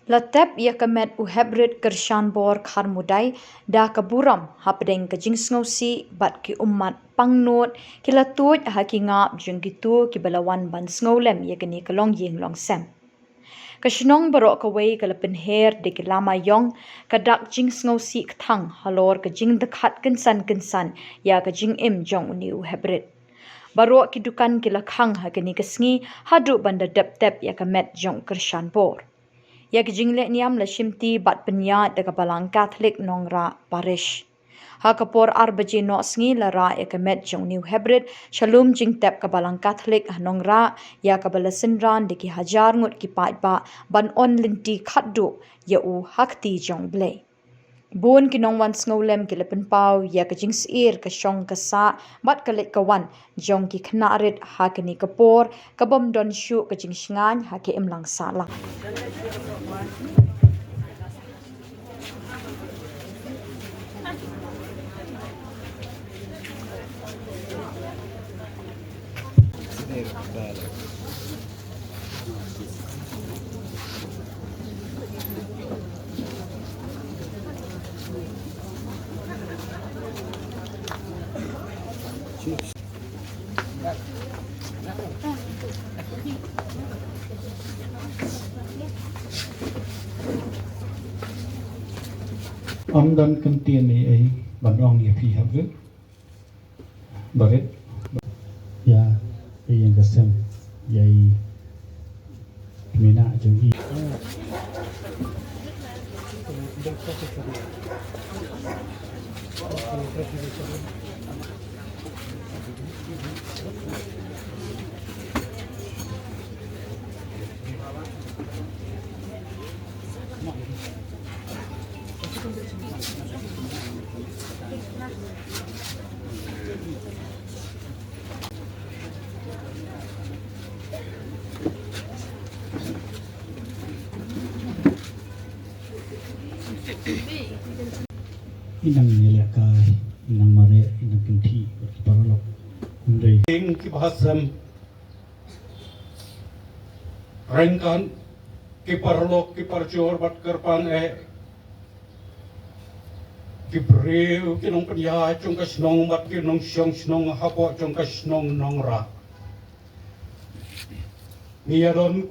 Latep ia kemet u hebrid kershan bor khar mudai da keburam hapdeng ke jingsngausi bat ki umat pangnot ki latuj ha ki ngap jung ki tu ki balawan ban sngaulem ia kini kelong yeng long sem. Kashnong barok kawai kalapin her de ki lama yong kadak jingsngausi kthang halor ke jing dekhat kensan ya ke jing im jong uni u hebrid. Barok ki dukan ki lakhang ha kini kesngi hadu banda dep ya kemet jong kershan bor. Ya kijingle niam la shimti bat penya de kapalang Catholic nongra parish. Ha kapor arbaji no sngi la ra ya kemet jong new hebrid shalom jing tep kapalang Catholic nongra ya kabala sinran de ki hajar ngut ki pat ba ban on linti khatdu ya u hakti jong ble. Bun ki nong wan sngaulem ki lepen pau ya ka jing sir ka shong ka sa bat ka let ka wan jong ki khnarit ha ka ni kapor ka bom don shu ka jing shngan ha ke imlang sa la. Ông đơn cân tiền này ấy bản ông nghiệp phi hợp rất bà rất ya yang kesem yai mina jeung i inang nyalakai inang mare inang kinti paralok undai ing ki bahasam rengkan ki parlok ki parjor bat kerpan ki breu ki nong penya chung ka snong bat ki nong syong snong hapo chung ka snong nong ra niyaron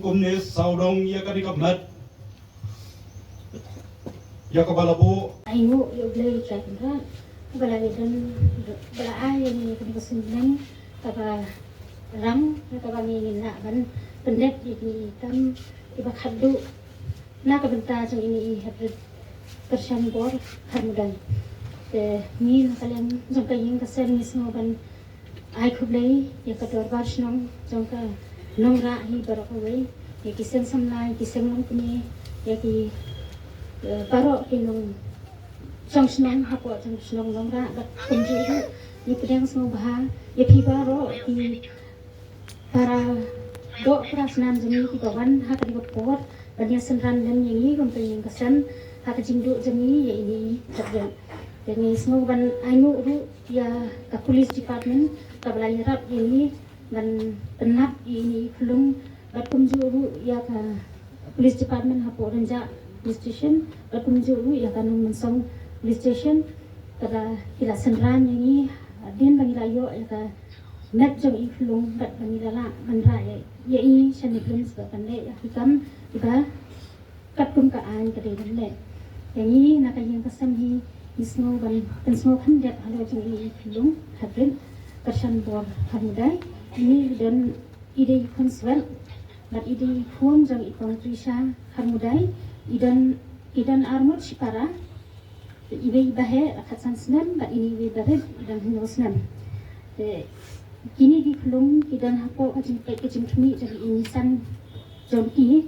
kumne saudong ya ka dikamat ya ka balabu Ainu yo blay ka kira balagi dan bala yang ni kan kesenang kaba ram kaba ni na ban pendet di tam iba khaddu na ka benta jang ini hadrid kershan bor harmudan ni kalian jang ka yin kasen ni semua ban ai khublai ya ka dor barshnong jang ka nongra hi barakawai ya kisen samlai kisen nong kini ya ki baro kinong trong senang hapo trong senang nongra bat kunju ni pedang semua bah ya pi baro ki para do prasnan jemi ki kawan hak di bot banyak senran dan yang ini kon yang kesan hak jingdu jemi ya ini terjadi dengan semua ban ainu ru ya ka police department ka balai rap ini dan penat ini belum bat kunju ru ya ka police department hapo renja police station bat kunju ru ya kan mensong police station kada kila senran yang ini din bangila yo ya ka net jong i flung bat bangila la man ra ya i chani flung sa kan le ya hikam iba kat kum ka an ka de le yang ini nak yang kasam hi isno ban pensno kan det halo jong i flung hadrin kershan bor hamudai ini dan ide konswen bat ide phone jong i kontrisha hamudai idan armut sipara ibe bahe akatsan senam bat ini ibe bahe dan hinosnam kini di flung idan hapo ajin pe kecim tumi jadi inisan jongki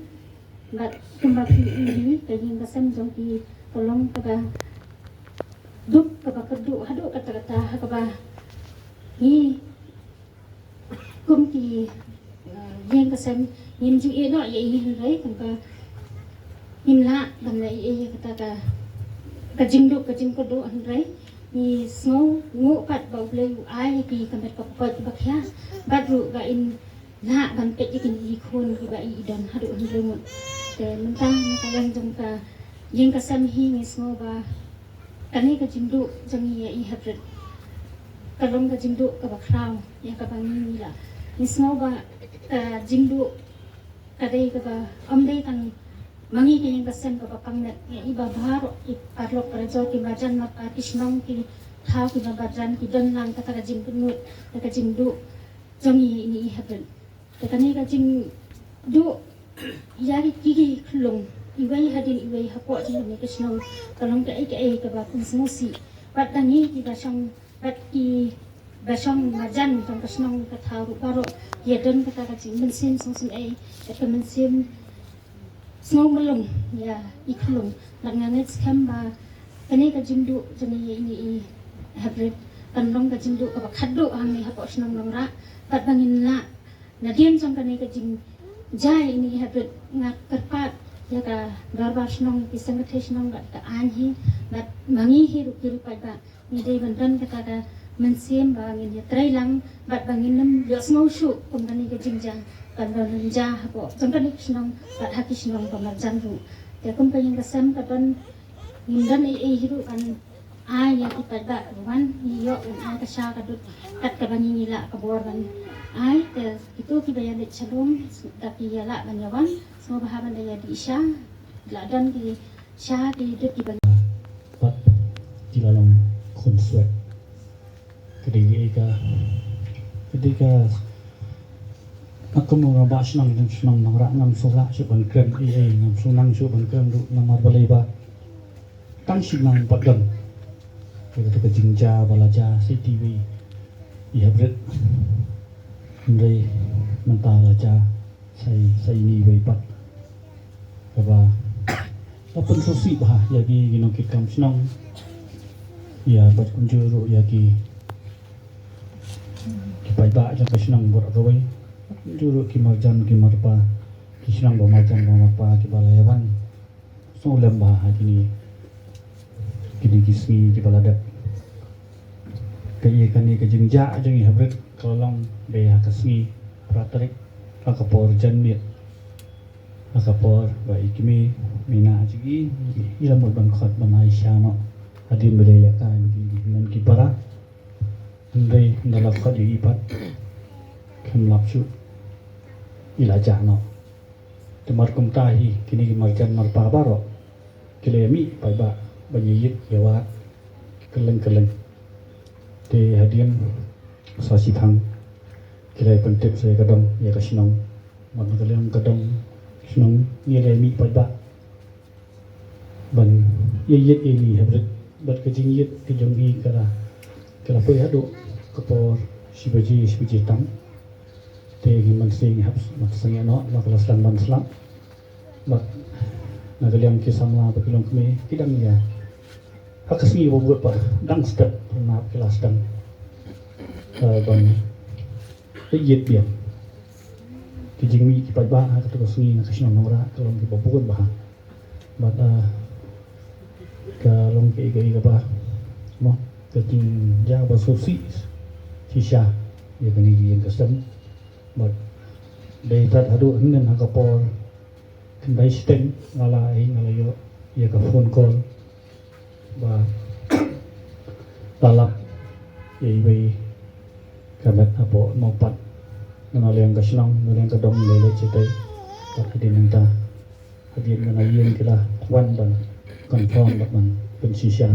bat kembali ini kaying kasam jongki tolong kaba duk kaba kedu hadu kata-kata kaba ni kumki yang kasam nim ju eno ya ini rai kaba nimla gamla iya kata ka kajing kedu rai ni snow ngu pat bau play ai ki kamet ka pat bakya badru ga in na ban pet ikin ikon ki ba idan hadu rai ke mentah kalian jengka yang kesam hingi semua kani ke jindu jangi ya ihabret kalong ke jindu ke bakrau yang ke bangi lah ni semua jindu kadai ke amdai kan mangi ke yang kesam ke bapangnet ya iba baru iparlok kerja ki bajan maka kisnong ki thau ki bajan ki donlang kata ke jindu nut ke jindu jangi ini ihabret kani ke jindu yari kiki klung iwai hadin iwai hapok jing ni kesnong kalong ke ke ba kun smusi bat dangi ki basang bat ki basang majan tong kesnong ka tharu baro ye don kata ka jing mensim song sim ke mensim snong melung ya iklung langanet skam ba kani ka jindu jani ini habret kanlong ka jindu ka khaddu ang ni hapok snong nongra bat bangin na nadien jong kani ka jing jai ini habret ngak kerpat ya ka darbar snong pisang ke snong gat ka anhi bat mangi hiru hiru pada ni dei bandan kata ka mensim bangin ya trailang bat bangin nem yo snong shu kumani ke jingjang bandan ja hapo jangkan snong bat haki snong pamarjan ru te kum kayang kasam kapan hindan hiru kan ya ipada ruan yo un ka sha ka dut kat ka bangin ila ka borban te itu kibaya le chalom tapi ya la banyawan semua bahaban daya di isya ladan ki sya ki dut ki ban Pat dilalong konswet ketika aku mau ngabak senang nang ngam sola suban kren ngam sunang suban kren du namar balai ba tang sinang padam kita ke jingja balaja CTV ihabret Ndai mentala ja sai ni bai pat kaba tapun sosi bah yagi ginokit kam sinong ya bat kunjuru yagi kipai ba ja sinong bor roi juru ki marjan ki marpa ki sinong ba marjan ba marpa ki balayawan so lembah kini kismi ki baladak kaya kani ke jingja jangi habret kolong beya kasmi pratarik akapor janmit akapor ba ikimi mina jigi ila mo ban khat banai syano adin bedaya ka nan kipara ndai ndalap khat ipat kem lapsu ila jano temar kumtahi kini marjan marpa baro kilemi pai ba banyit yawa keleng te hadian sasi thang kira pentek saya kadang ya kasinong man kalian kadang sinong ni remi pai ba ban yet eli habret bat kajing yet kijongi kala pai hado kapor sibaji tang te himan sing habs mat sangya no la kelas dan ban selam bat nagaliam kisamla bakilong kami kidang ya hakasmi buat pa dang step pernah kelas dan ban yet bian kijingmi kipai ba ha to sui na kasino nora kalong ki bobukon ba bat kalong ki ga ba mo kajing ja ba sosi sisha ya kani yang kasam bat dei tat hadu hnen ha kapor kendai steng ngala yo ya ka phone call ba talak ibai kamet apo nopat ngaleng kasinong ngaleng kadom lele citai tak hadin nta hadin ngana yen kila wan ban confirm ban pensisya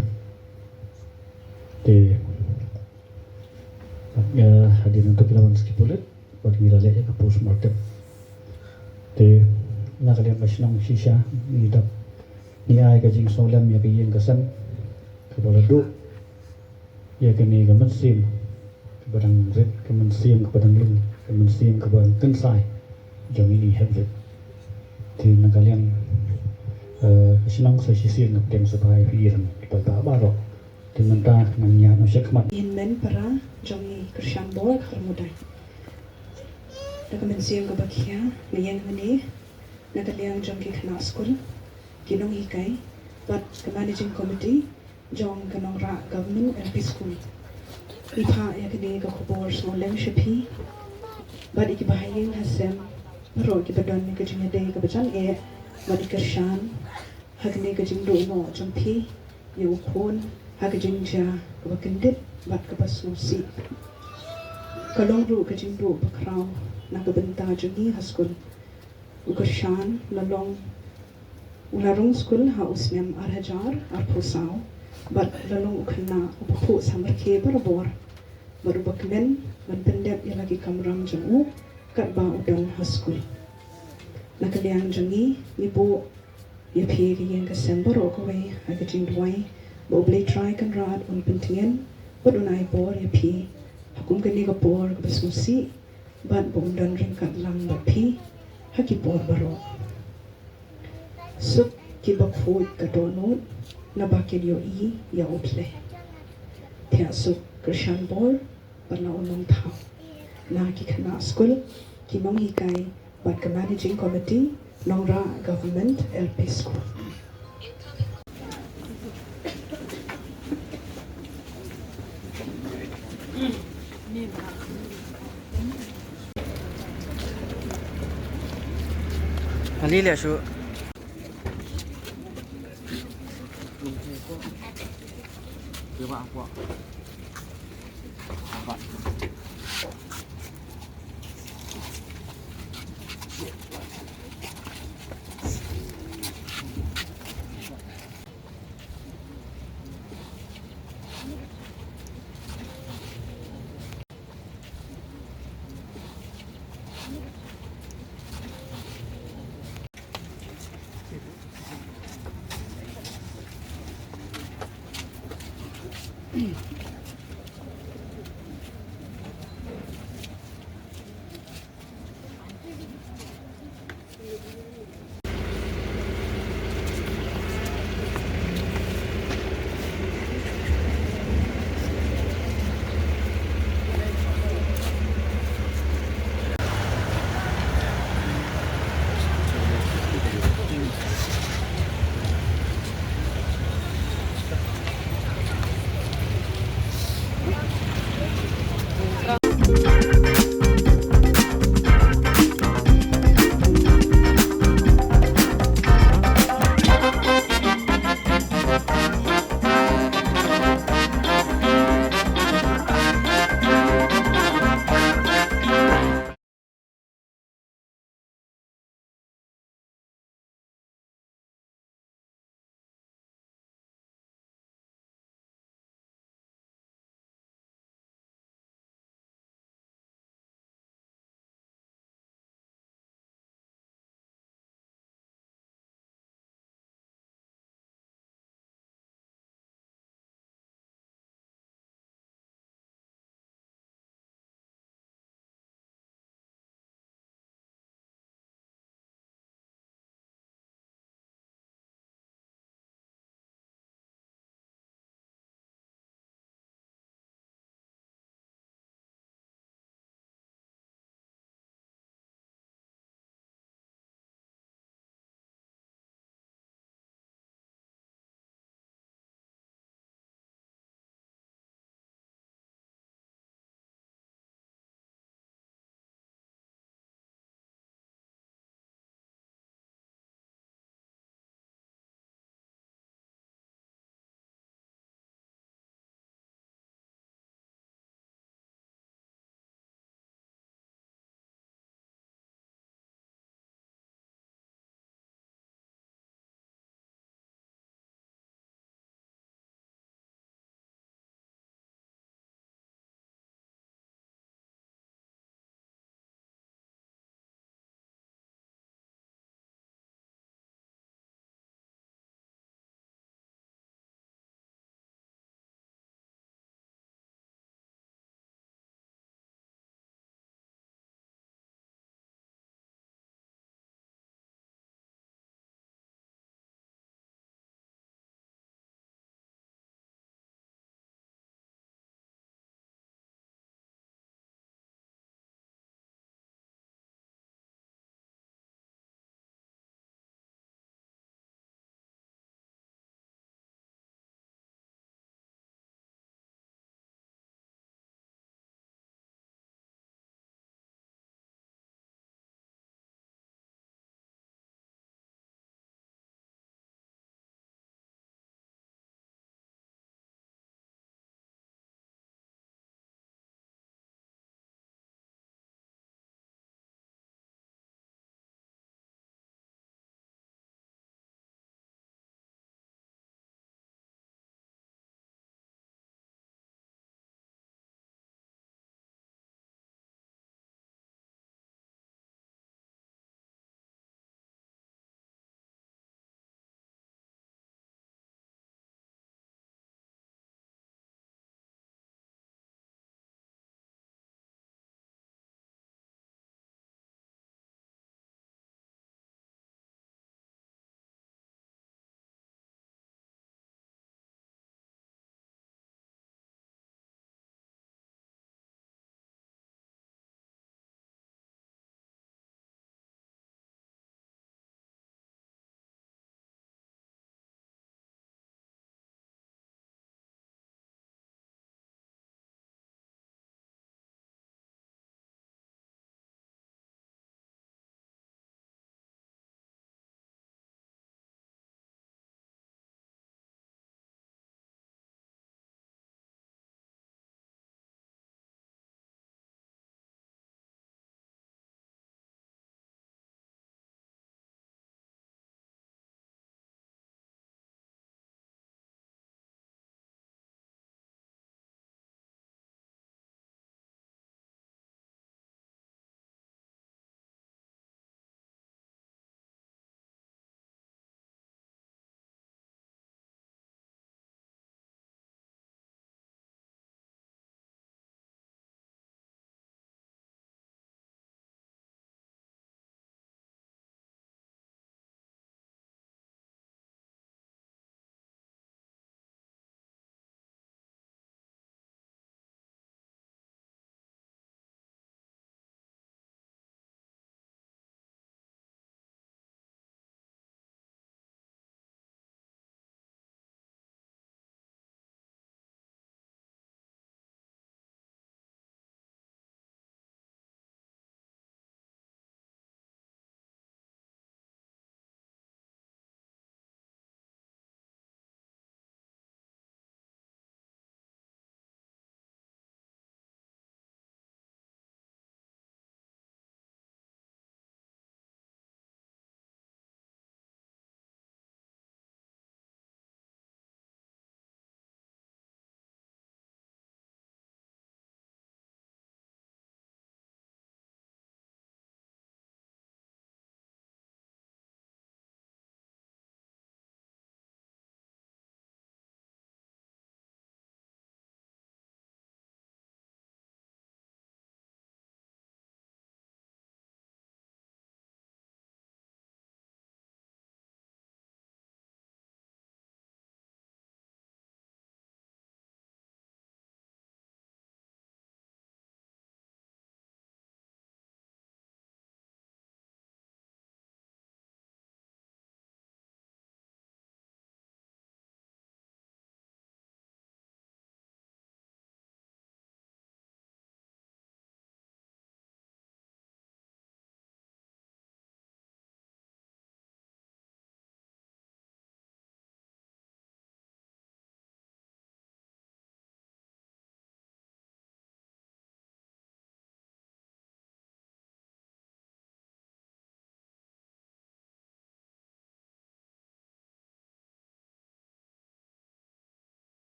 te ya hadin untuk kila wan skipulet bag mila le ka post market te ngaleng kasinong sisya ni dap ni ai ka jing solam ya ka yen kasan kebaladu ya kini gaman sim kepadang red gaman sim kepadang lung gaman sim kepadang kensai jang ini habit di nagalian sinong sa sisir na pem supaya piran pada baro di mentah nanya no syakmat Inmen para jongi Krishan Borg harmudai. Nagaman sim kebakia ngayon mani nagalian jongi kana school kinong hikay but the managing committee jong kanong ra government LP school ipa ya kini ka khobor so leadership hi bad iki bahayeng hasem ro ki badon ni ka jinya day ka bajan Madi Kershan, Hagne Gajing Do No Jampi, Yopon, Hagajing Ja, Wakindit, Bat Kabasnosi. Kalong Ru Gajing Do Bakrao, Nakabenta Jangi Haskul, Ukershan, Lalong, Ularong School, House Mem Arhajar, Arposao, Bat Lalong Ukana, Upo Samarke Barabor, Barubakmen, Banpendep Yalagi Kamram Jangu, Katba Udang Haskul. Nakaliang Jangi, Nibo, Yapi Yang December Okaway, Agajing Dway, Boblay Try Kan Rad, Unpentingen, Badunai Bor Yapi, Hakum Ganigapor, Basusi, Bad Bomdan Ringkat Lang Bapi, Hakipor Baro. Suk Kibak Food Kadonot, Nabakid Yo I, Yaople. Tia Suk Krishan Bor, Banaunong Tao. Naki Kana School, Kinong Hikai, Bad Managing Committee, Nongra Government LP School. Halil şu. Coba aku. Apa?